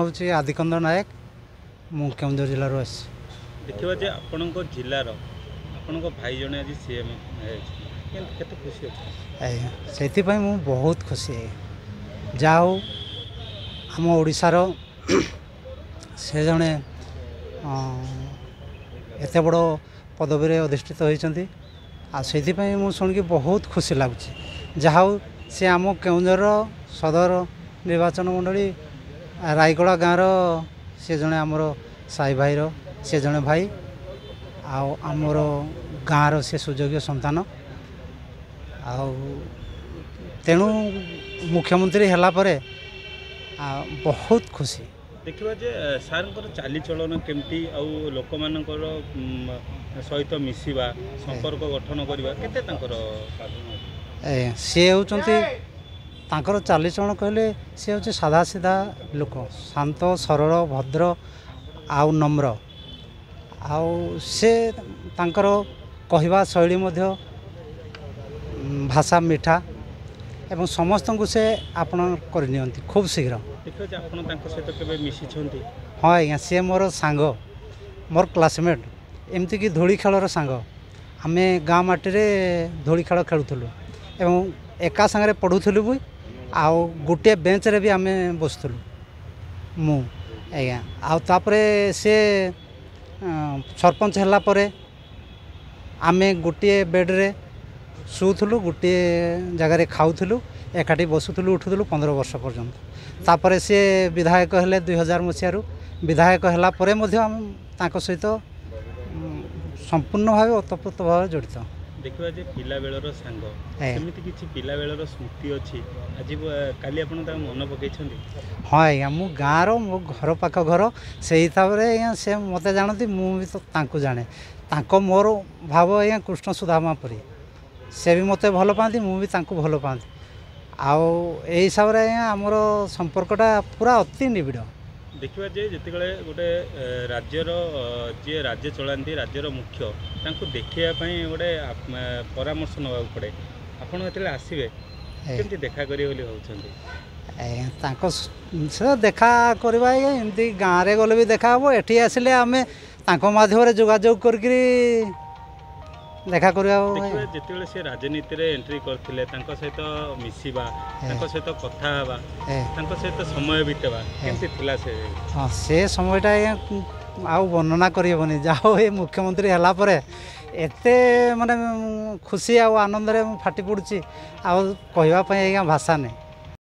हूँ आदिकंद नायक मु केन्दुझर जिलूर आस देखा जे आपण जिलार आपण भाई जने आज सीएम केते खुशी अच्छे से मु बहुत खुशी है जा हो आम ओडिशार से जड़े एत बड़ पदवी अधिष्ठित होती से शुणिकी बहुत खुशी लगुच जहा हो सी आम केन्दुझर सदर निर्वाचन मंडली रायगड़ा गाँव सी जड़े आमर साई भाईर सी जड़े भाई आमर गाँव सी सुयोग्य संतान तेणु मुख्यमंत्री है बहुत खुशी देखा जे सार चालीचलन केमती लोक मान सहित मिसवा संपर्क गठन करवा केते सी होती चालीचलन कहले सी हूँ साधा सीधा लोक शांत सरल भद्र आउ नम्र आउ से तांकर कहवा शैली मध्य भाषा मीठा एवं समस्त को से आपण करनी खूब शीघ्र देखिए आप सहित मिसी हाँ आज्ञा सी मोर सांग मोर क्लासमेट एमती कि धूली खेलर सांग आम गाँ माटी धूली खेल खेलुलु एवं एका सांगे पढ़ुलु भी आउ गोटे बेंच रे भी आम बसुलु मु आज्ञा आउे सी सरपंच है आम गोटे बेड्रे शुलु गोटे जगार खाऊलु एकाठी बसुलु उठुलु 15 वर्ष पर्यंत तापर सी विधायक हेले 2000 मसीह विधायक है सहित संपूर्ण भाव ओतप्रोत भाव जड़ित देखा जे पिला बेलर सांग सेमिति किछि पिला बेलर स्मृति अच्छी आज काली आपण मन पकई हाँ आज्ञा मु गाँव मो घर पाख घर से हिसाब से आज्ञा से मत जानती मुझे तो जाने मोर भाव आज्ञा कृष्ण सुदामा परी से भी मत भल पाती मुझे भल पाती आउ हिसाब से आज्ञा आमर संपर्कटा पूरा अति निबिड़ देखा जे जिते गोटे राज्यर जी राज्य चलाती राज्यर मुख्य देखापी गोटे परामर्श ना पड़े आपड़ आसवे केमती देखा करेंगे से देखा करवा एमती गाँव में गले भी देखा हे एटी आसिले आम माध्यम जोगाजोग कर देखा करवा जिते से राजनीति रे एंट्री करथिले सहित मिसवा सहित कथा हवा सहित समय बितेवा केमती थिला से हाँ से समयटा आउ वर्णना करहबनी जाओ ये मुख्यमंत्री है पर एते माने खुशी आनंद रे फाटी पड़ुची कहवाई भाषा नहीं।